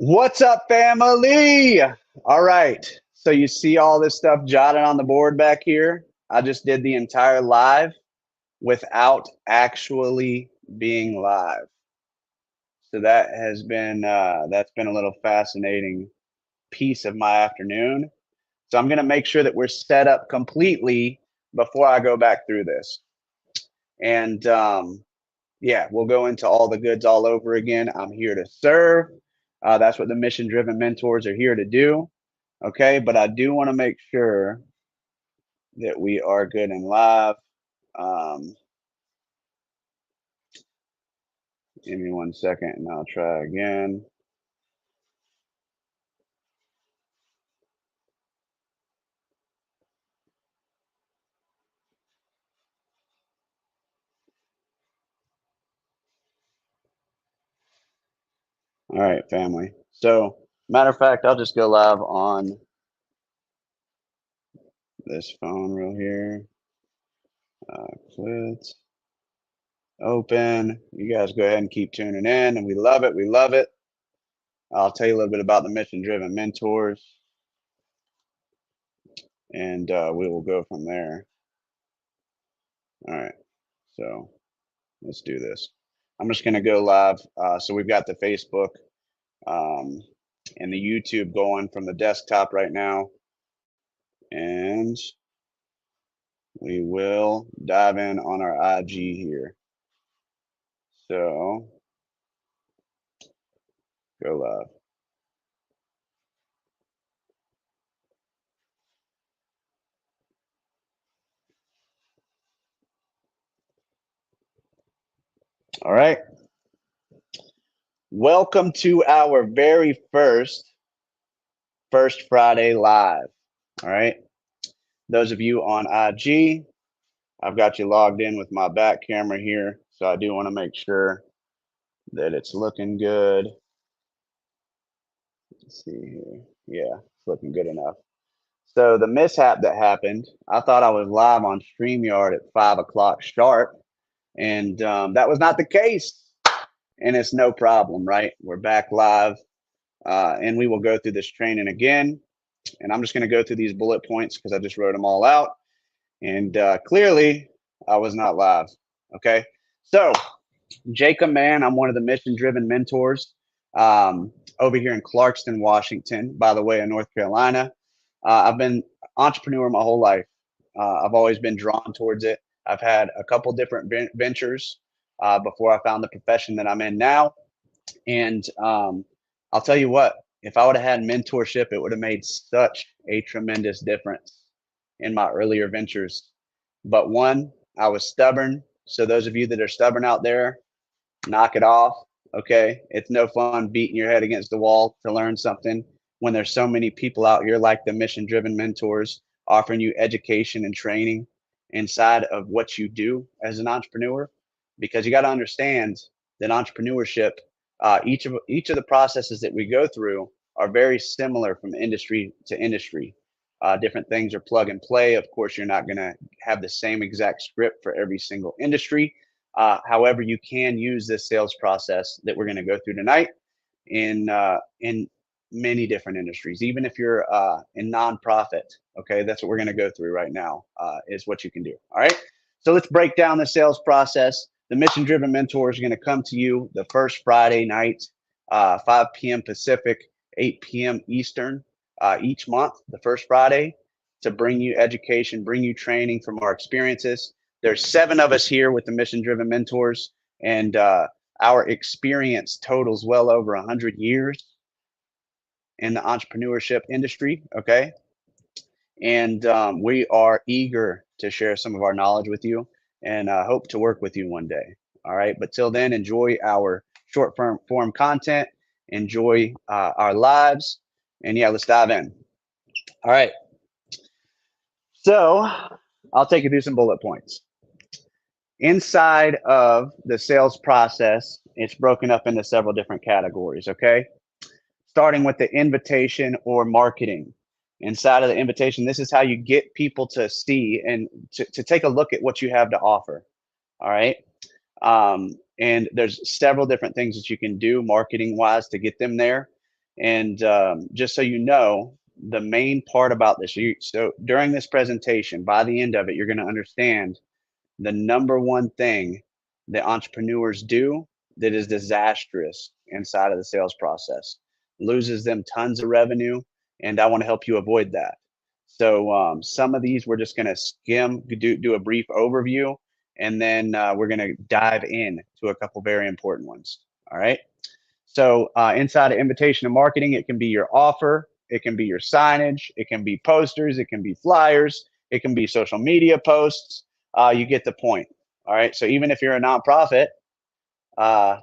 What's up, family? All right. So you see all this stuff jotted on the board back here? I just did the entire live without actually being live. So that's been a little fascinating piece of my afternoon. So I'm gonna make sure that we're set up completely before I go back through this. And yeah, we'll go into all the goods all over again. I'm here to serve. That's what the mission driven mentors are here to do. Okay, but I do want to make sure that we are good and live. Um, Give me 1 second and I'll try again. All right, family. So, matter of fact, I'll just go live on this phone real here. Quit, open. You guys go ahead and keep tuning in, and we love it. We love it. I'll tell you a little bit about the mission driven mentors, and we will go from there. All right, so let's do this. I'm just going to go live. So we've got the Facebook um, and the YouTube going from the desktop right now. And we will dive in on our IG here. So go live. All right. Welcome to our very first Friday live. All right. Those of you on IG, I've got you logged in with my back camera here. So I do want to make sure that it's looking good. Let's see here. Yeah, it's looking good enough. So the mishap that happened, I thought I was live on StreamYard at 5 o'clock sharp, and that was not the case. And it's no problem, right? We're back live, and we will go through this training again. And I'm just going to go through these bullet points because I just wrote them all out. And clearly, I was not live. Okay. So, Jacob Mann, I'm one of the mission driven mentors over here in Clarkston, Washington, by the way, in North Carolina. I've been entrepreneur my whole life. I've always been drawn towards it. I've had a couple different ventures before I found the profession that I'm in now. And I'll tell you what, if I would have had mentorship, it would have made such a tremendous difference in my earlier ventures. But one, I was stubborn. So those of you that are stubborn out there, knock it off. Okay. It's no fun beating your head against the wall to learn something when there's so many people out here like the mission driven mentors offering you education and training inside of what you do as an entrepreneur. Because you got to understand that entrepreneurship, each of the processes that we go through are very similar from industry to industry. Different things are plug and play. Of course, you're not going to have the same exact script for every single industry. However, you can use this sales process that we're going to go through tonight in many different industries. Even if you're in nonprofit, okay, that's what we're going to go through right now. Is what you can do. All right. So let's break down the sales process. The mission driven mentor is going to come to you the first Friday night, 5 p.m. Pacific, 8 p.m. Eastern, each month, the first Friday, to bring you education, bring you training from our experiences. There's 7 of us here with the mission driven mentors, and our experience totals well over 100 years in the entrepreneurship industry. Okay. And we are eager to share some of our knowledge with you and hope to work with you one day. All right. But till then, enjoy our short form content, enjoy our lives. And yeah, let's dive in. All right. So I'll take you through some bullet points. Inside of the sales process, it's broken up into several different categories. Okay. Starting with the invitation or marketing. Inside of the invitation, this is how you get people to see and to take a look at what you have to offer. All right. And there's several different things that you can do marketing wise to get them there. And just so you know, the main part about this, so during this presentation, by the end of it, you're going to understand the number one thing that entrepreneurs do that is disastrous inside of the sales process, loses them tons of revenue, and I want to help you avoid that. So some of these we're just going to skim, do a brief overview, and then we're going to dive in to a couple very important ones. All right. So inside of invitation and marketing, it can be your offer, it can be your signage, it can be posters, it can be flyers, it can be social media posts. You get the point. All right. So even if you're a nonprofit,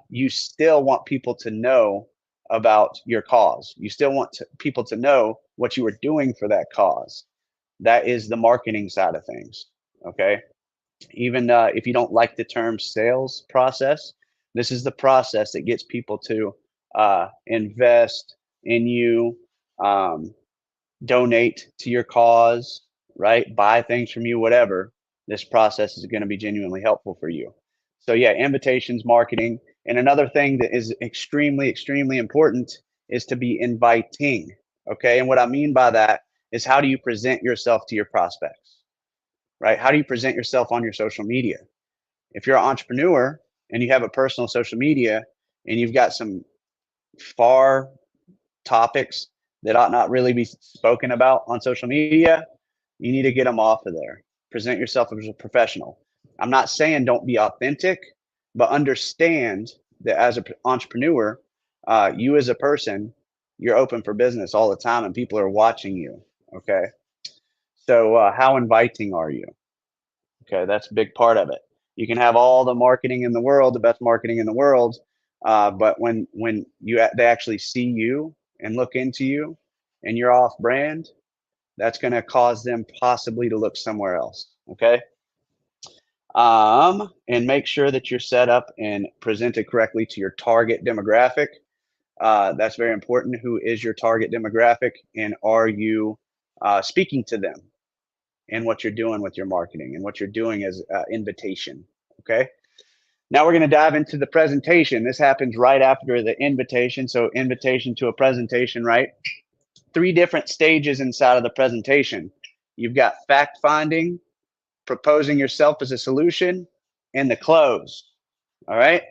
you still want people to know about your cause. You still want people to know what you are doing for that cause. That is the marketing side of things. Okay. Even if you don't like the term sales process, this is the process that gets people to invest in you, um, donate to your cause, right? Buy things from you, whatever. This process is going to be genuinely helpful for you. So, yeah, invitations, marketing. And another thing that is extremely, extremely important is to be inviting. Okay. And what I mean by that is how do you present yourself to your prospects, right? How do you present yourself on your social media? If you're an entrepreneur and you have a personal social media and you've got some far topics that ought not really be spoken about on social media, you need to get them off of there. Present yourself as a professional. I'm not saying don't be authentic, but understand that as an entrepreneur, you as a person, you're open for business all the time and people are watching you. Okay. So, how inviting are you? Okay, that's a big part of it. You can have all the marketing in the world, the best marketing in the world, but when they actually see you and look into you, and you're off brand, that's going to cause them possibly to look somewhere else. Okay, and make sure that you're set up and presented correctly to your target demographic. That's very important. Who is your target demographic, and are you speaking to them? And what you're doing with your marketing and what you're doing as invitation. Okay. Now we're going to dive into the presentation. This happens right after the invitation. So invitation to a presentation, right? 3 different stages inside of the presentation. You've got fact finding, proposing yourself as a solution, and the close. All right.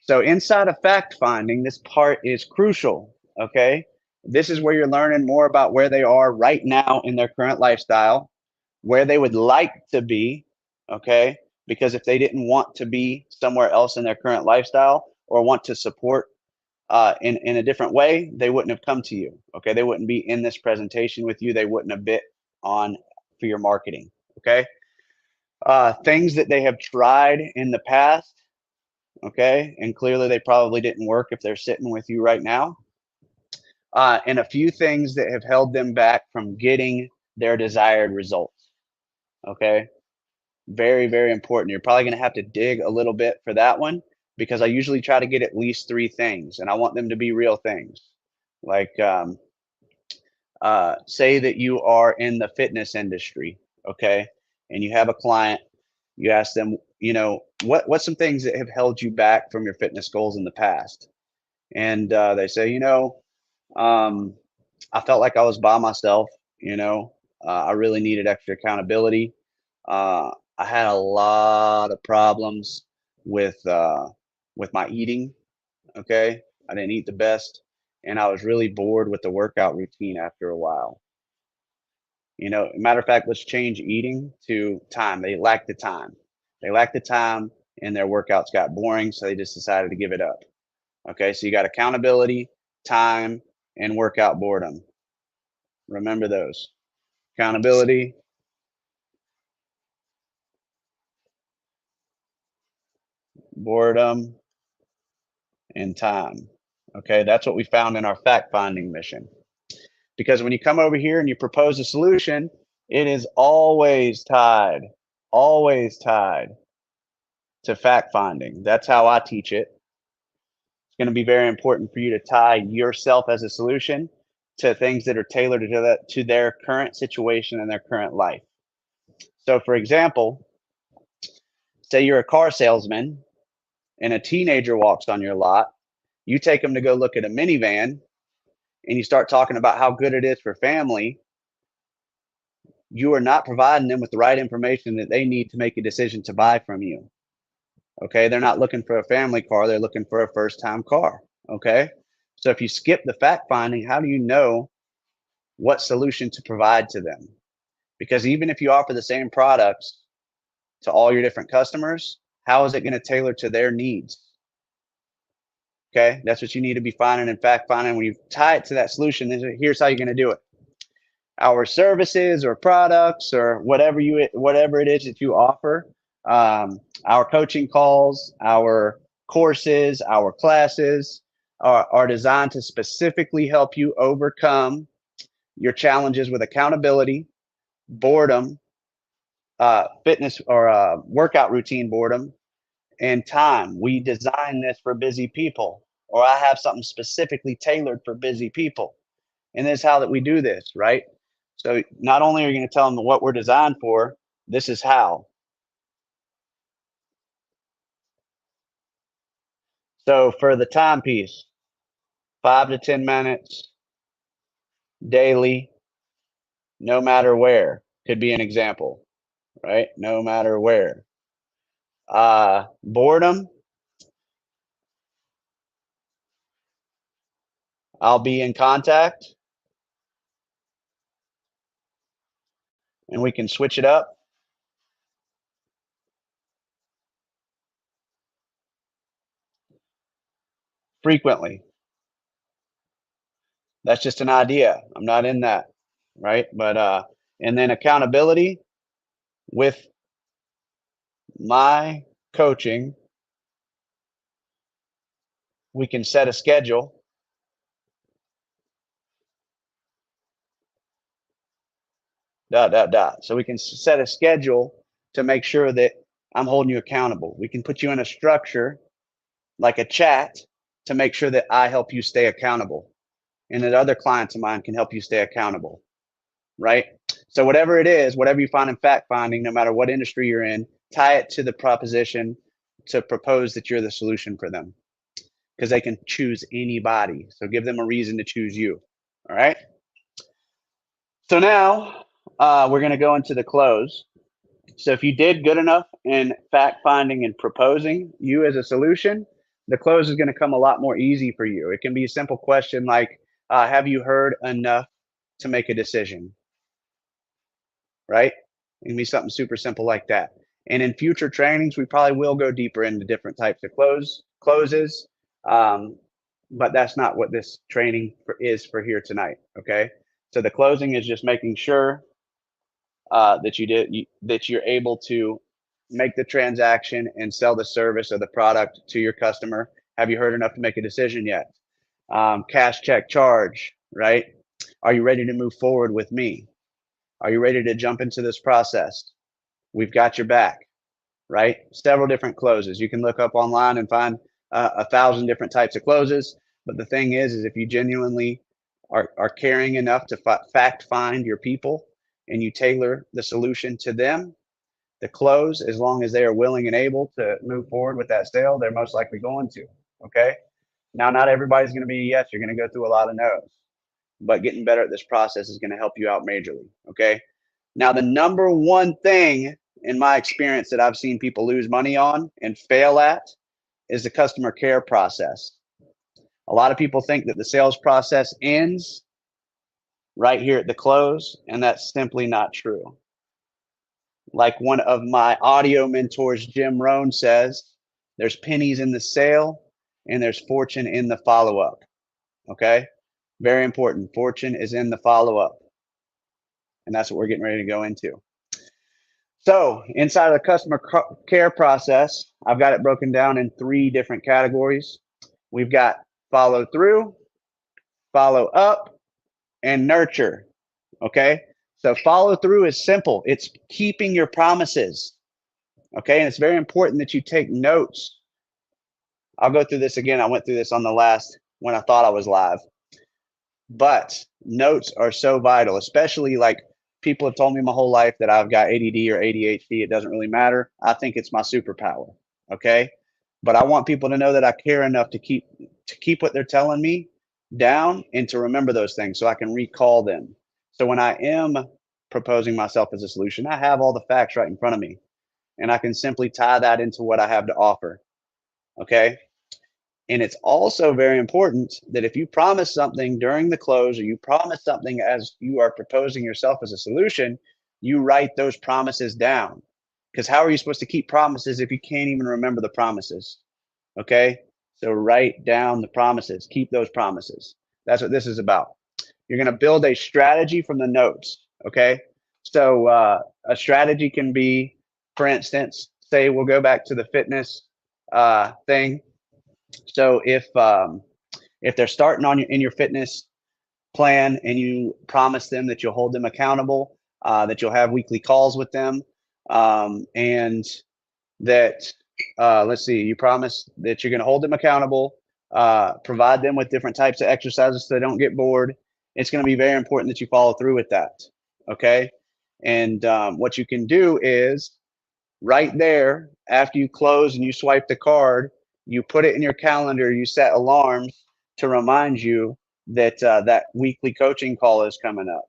So inside of fact finding, this part is crucial. Okay. This is where you're learning more about where they are right now in their current lifestyle, where they would like to be, okay? Because if they didn't want to be somewhere else in their current lifestyle or want to support in a different way, they wouldn't have come to you, okay? They wouldn't be in this presentation with you. They wouldn't have bit on for your marketing, okay? Things that they have tried in the past, okay? And clearly they probably didn't work if they're sitting with you right now. And a few things that have held them back from getting their desired results, okay? Very, very important. You're probably going to have to dig a little bit for that one because I usually try to get at least 3 things and I want them to be real things. Like, say that you are in the fitness industry, okay, and you have a client, you ask them, what's some things that have held you back from your fitness goals in the past? And they say, um, I felt like I was by myself, I really needed extra accountability. I had a lot of problems with my eating. Okay, I didn't eat the best, and I was really bored with the workout routine after a while. Matter of fact, let's change eating to time. They lacked the time. They lacked the time, and their workouts got boring, so they just decided to give it up. Okay, so you got accountability, time, and workout boredom. Remember those. Accountability, boredom, and time. Okay, that's what we found in our fact finding mission. Because when you come over here and you propose a solution, it is always tied to fact finding. That's how I teach it. It's going to be very important for you to tie yourself as a solution to things that are tailored to their current situation and their current life. So, for example, say you're a car salesman and a teenager walks on your lot. You take them to go look at a minivan, and you start talking about how good it is for family, you are not providing them with the right information that they need to make a decision to buy from you. Okay. They're not looking for a family car, they're looking for a first time car. Okay. So if you skip the fact finding, how do you know what solution to provide to them? Because even if you offer the same products to all your different customers, how is it going to tailor to their needs? Okay. That's what you need to be finding and fact finding. When you tie it to that solution, here's how you're going to do it. Our services or products or whatever it is that you offer, our coaching calls, our courses, our classes are designed to specifically help you overcome your challenges with accountability, boredom, fitness or workout routine boredom, and time. We design this for busy people, or I have something specifically tailored for busy people. And this is how that we do this, right? So not only are you going to tell them what we're designed for, this is how. So for the timepiece, 5 to 10 minutes daily, no matter where, could be an example, right? No matter where. Boredom, I'll be in contact, and we can switch it up frequently. That's just an idea. I'm not in that, right? But and then accountability with my coaching, we can set a schedule. Dot dot dot. So we can set a schedule to make sure that I'm holding you accountable. We can put you in a structure like a chat to make sure that I help you stay accountable, and that other clients of mine can help you stay accountable, right? So whatever it is, whatever you find in fact finding, no matter what industry you're in, tie it to the proposition to propose that you're the solution for them, because they can choose anybody. So give them a reason to choose you. All right. So now we're going to go into the close. So if you did good enough in fact finding and proposing you as a solution, the close is going to come a lot more easy for you. It can be a simple question like, have you heard enough to make a decision? Right? It can be something super simple like that. And in future trainings, we probably will go deeper into different types of closes. But that's not what this training is for here tonight. Okay. So the closing is just making sure that you're able to make the transaction and sell the service or the product to your customer. Have you heard enough to make a decision yet? Cash, check, charge, right? Are you ready to move forward with me? Are you ready to jump into this process? We've got your back, right? Several different closes. You can look up online and find 1,000 different types of closes. But the thing is if you genuinely are caring enough to fact find your people and you tailor the solution to them, the close, as long as they are willing and able to move forward with that sale, they're most likely going to. Okay. Now, not everybody's going to be a yes. You're going to go through a lot of no's, but getting better at this process is going to help you out majorly. Okay. Now, the number one thing in my experience that I've seen people lose money on and fail at is the customer care process. A lot of people think that the sales process ends right here at the close, and that's simply not true. Like one of my audio mentors, Jim Rohn, says, there's pennies in the sale and there's fortune in the follow up. Okay. Very important. Fortune is in the follow up. And that's what we're getting ready to go into. So, inside of the customer care process, I've got it broken down in 3 different categories. We've got follow through, follow up, and nurture. Okay. So, follow through is simple, it's keeping your promises. Okay. And it's very important that you take notes. I'll go through this again. I went through this on the last when I thought I was live. But notes are so vital, especially like people have told me my whole life that I've got ADD or ADHD. It doesn't really matter. I think it's my superpower. Okay. But I want people to know that I care enough to keep what they're telling me down and to remember those things so I can recall them. So when I am proposing myself as a solution, I have all the facts right in front of me and I can simply tie that into what I have to offer. Okay. And it's also very important that if you promise something during the close or you promise something as you are proposing yourself as a solution, you write those promises down. Because how are you supposed to keep promises if you can't even remember the promises? Okay. So write down the promises, keep those promises. That's what this is about. You're going to build a strategy from the notes. Okay. So a strategy can be, for instance, say we'll go back to the fitness thing. So if they're starting on in your fitness plan and you promise them that you'll hold them accountable, that you'll have weekly calls with them, and that let's see, you promise that you're going to hold them accountable, provide them with different types of exercises so they don't get bored. It's going to be very important that you follow through with that. Okay. And what you can do is right there after you close and you swipe the card, you put it in your calendar, you set alarms to remind you that that weekly coaching call is coming up,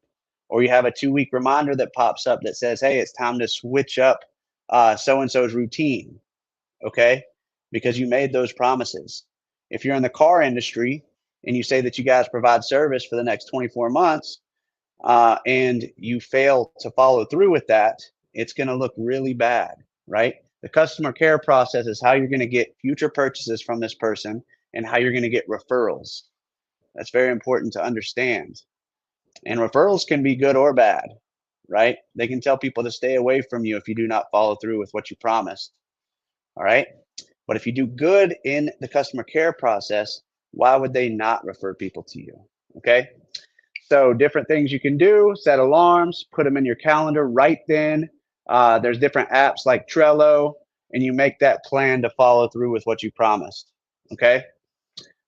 or you have a 2 week reminder that pops up that says, hey, it's time to switch up so and so's routine. Okay, because you made those promises. If you're in the car industry and you say that you guys provide service for the next 24 months, and you fail to follow through with that, it's going to look really bad, right? The customer care process is how you're going to get future purchases from this person and how you're going to get referrals. That's very important to understand. And referrals can be good or bad, right? They can tell people to stay away from you if you do not follow through with what you promised. All right. But if you do good in the customer care process, why would they not refer people to you? Okay. So different things you can do, set alarms, put them in your calendar right then. There's different apps like Trello, and you make that plan to follow through with what you promised. Okay.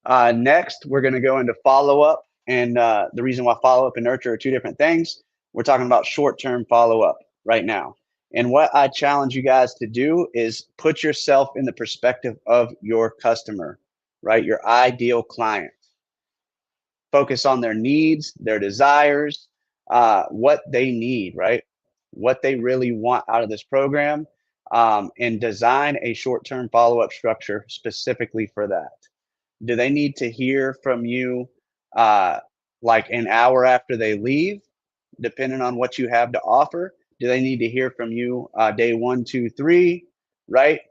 Next, we're going to go into follow up. And the reason why follow up and nurture are two different things. We're talking about short term follow up right now. And what I challenge you guys to do is put yourself in the perspective of your customer, right? Your ideal client. Focus on their needs, their desires, what they need, right? What they really want out of this program, and design a short term follow up structure specifically for that. Do they need to hear from you like an hour after they leave, depending on what you have to offer? Do they need to hear from you day 1, 2, 3, right?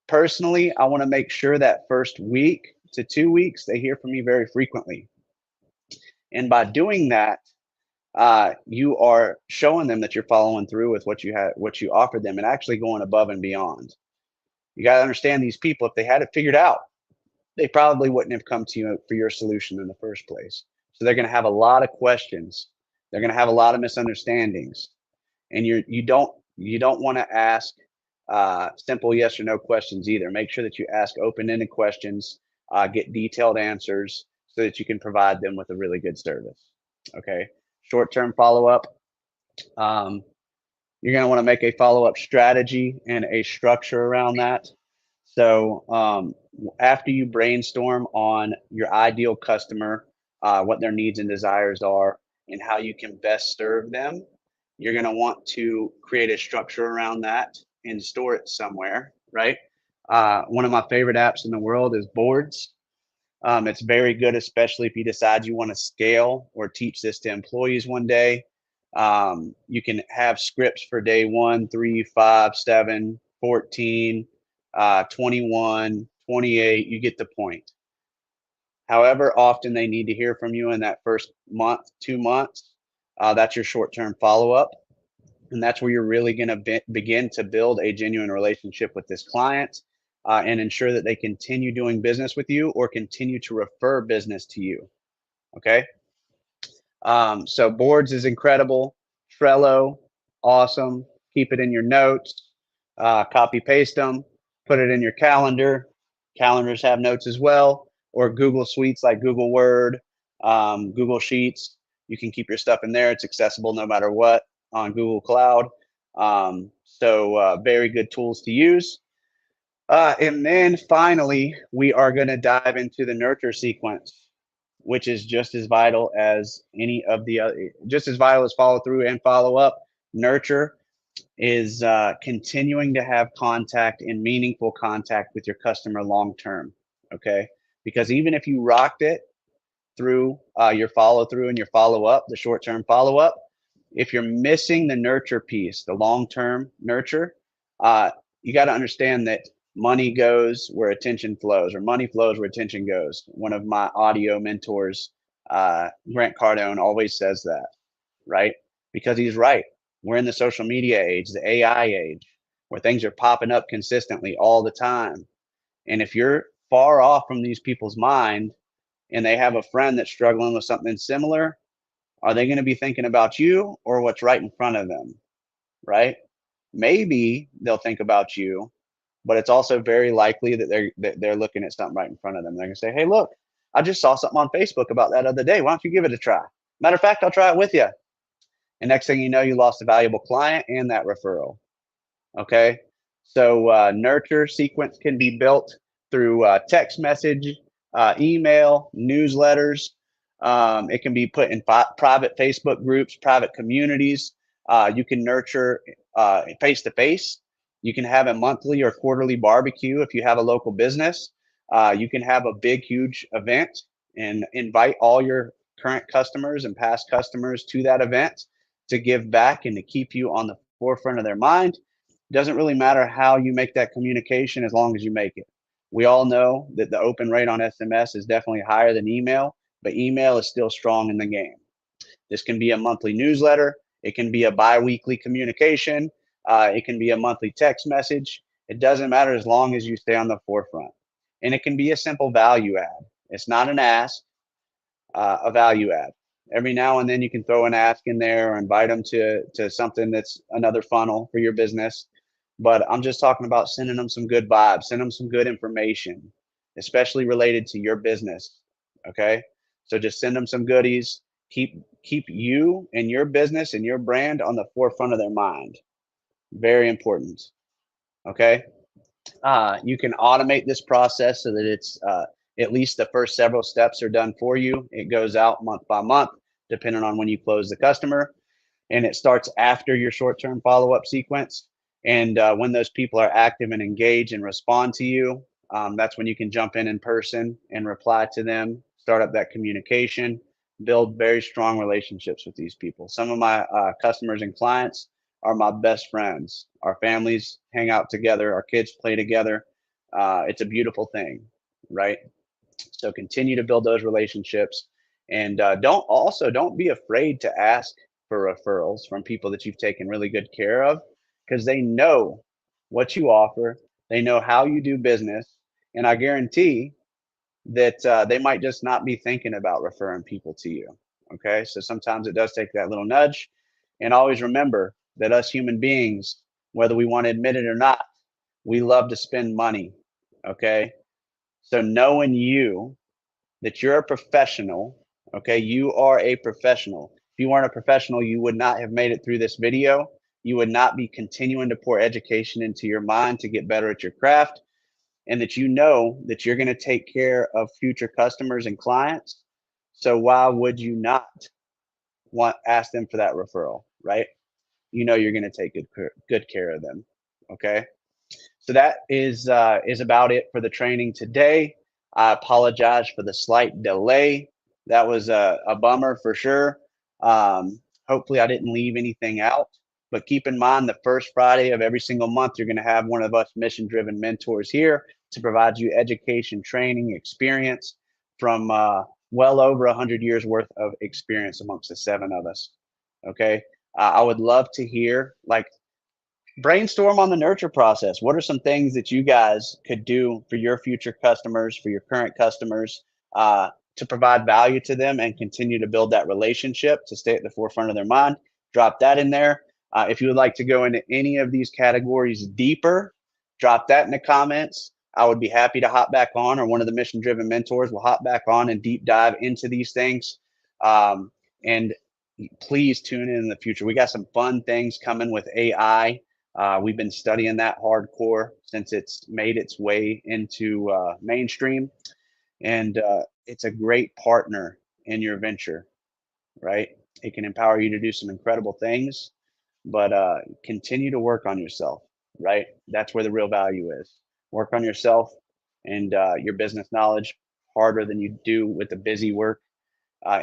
Personally, I want to make sure that first week to 2 weeks, they hear from me very frequently. And by doing that, you are showing them that you're following through with what you had, what you offered them, and actually going above and beyond. You got to understand these people. If they had it figured out, they probably wouldn't have come to you for your solution in the first place. So they're going to have a lot of questions. They're going to have a lot of misunderstandings, and you don't want to ask simple yes or no questions either. Make sure that you ask open-ended questions, get detailed answers, so that you can provide them with a really good service. Okay, short-term follow-up. Um, you're going to want to make a follow-up strategy and a structure around that. So after you brainstorm on your ideal customer, what their needs and desires are, and how you can best serve them, you're going to want to create a structure around that and store it somewhere, right? One of my favorite apps in the world is Boards. It's very good, especially if you decide you want to scale or teach this to employees one day. You can have scripts for day 1, 3, 5, 7, 14, 21, 28. You get the point. However often they need to hear from you in that first month, 2 months, that's your short term follow up. And that's where you're really going to begin to build a genuine relationship with this client, and ensure that they continue doing business with you or continue to refer business to you. Okay. So Boards is incredible. Trello, awesome. Keep it in your notes, copy paste them, put it in your calendar. Calendars have notes as well, or Google Suites like Google Word, Google Sheets. You can keep your stuff in there. It's accessible no matter what on Google Cloud. So very good tools to use. And then finally, we are going to dive into the nurture sequence. which is just as vital as any of the other, just as vital as follow through and follow up. Nurture is continuing to have contact and meaningful contact with your customer long term. Okay. Because even if you rocked it through your follow through and your follow up, the short term follow up, if you're missing the nurture piece, the long term nurture, you got to understand that money goes where attention flows, or money flows where attention goes. One of my audio mentors, Grant Cardone, always says that, right? Because he's right. We're in the social media age, the AI age, where things are popping up consistently all the time. And if you're far off from these people's mind and they have a friend that's struggling with something similar, are they going to be thinking about you or what's right in front of them? Right? Maybe they'll think about you, but it's also very likely that they're looking at something right in front of them. They're going to say, "Hey, look, I just saw something on Facebook about that other day. Why don't you give it a try? Matter of fact, I'll try it with you." And next thing you know, you lost a valuable client and that referral. Okay. So nurture sequence can be built through text message, email, newsletters. It can be put in private Facebook groups, private communities. You can nurture face to face. You can have a monthly or quarterly barbecue if you have a local business. You can have a big, huge event and invite all your current customers and past customers to that event to give back and to keep you on the forefront of their mind. Doesn't really matter how you make that communication as long as you make it. We all know that the open rate on SMS is definitely higher than email, but email is still strong in the game. This can be a monthly newsletter. It can be a bi-weekly communication. It can be a monthly text message. It doesn't matter as long as you stay on the forefront. And it can be a simple value add. It's not an ask, a value add. Every now and then you can throw an ask in there or invite them to something that's another funnel for your business. But I'm just talking about sending them some good vibes, send them some good information, especially related to your business. Okay. So just send them some goodies. Keep you and your business and your brand on the forefront of their mind. Very important. Okay. You can automate this process so that it's at least the first several steps are done for you. It goes out month by month, depending on when you close the customer. And it starts after your short term follow up sequence. And when those people are active and engage and respond to you, that's when you can jump in person and reply to them, start up that communication, build very strong relationships with these people. Some of my customers and clients are my best friends. Our families hang out together, our kids play together. It's a beautiful thing, right? So continue to build those relationships, and don't be afraid to ask for referrals from people that you've taken really good care of, because they know what you offer, they know how you do business, and I guarantee that they might just not be thinking about referring people to you. Okay, so sometimes it does take that little nudge, and always remember that us human beings, whether we want to admit it or not, we love to spend money. Okay, so knowing that you're a professional. Okay, you are a professional. If you weren't a professional, you would not have made it through this video. You would not be continuing to pour education into your mind to get better at your craft, and that you know that you're going to take care of future customers and clients. So why would you not want ask them for that referral, right? You know you're going to take good care of them. Okay. So that is about it for the training today. I apologize for the slight delay. That was a bummer for sure. Hopefully, I didn't leave anything out. But keep in mind, the first Friday of every single month, you're going to have one of us mission-driven mentors here to provide you education, training, experience from well over 100 years worth of experience amongst the seven of us. Okay, I would love to hear like brainstorm on the nurture process. What are some things that you guys could do for your future customers, for your current customers, to provide value to them and continue to build that relationship to stay at the forefront of their mind? Drop that in there. If you would like to go into any of these categories deeper, drop that in the comments. I would be happy to hop back on, or one of the mission driven mentors will hop back on and deep dive into these things. And please tune in the future. We got some fun things coming with AI. We've been studying that hardcore since it's made its way into mainstream. and it's a great partner in your venture, right? It can empower you to do some incredible things, but continue to work on yourself, right? That's where the real value is. Work on yourself and your business knowledge harder than you do with the busy work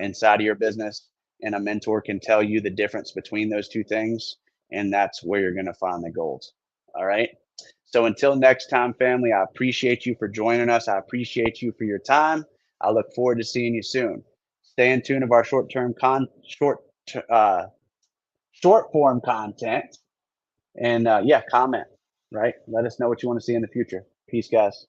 inside of your business. And a mentor can tell you the difference between those two things. And that's where you're going to find the gold. All right. So until next time, family, I appreciate you for joining us. I appreciate you for your time. I look forward to seeing you soon. Stay in tune of our uh, short form content, and yeah, comment. Right. Let us know what you want to see in the future. Peace, guys.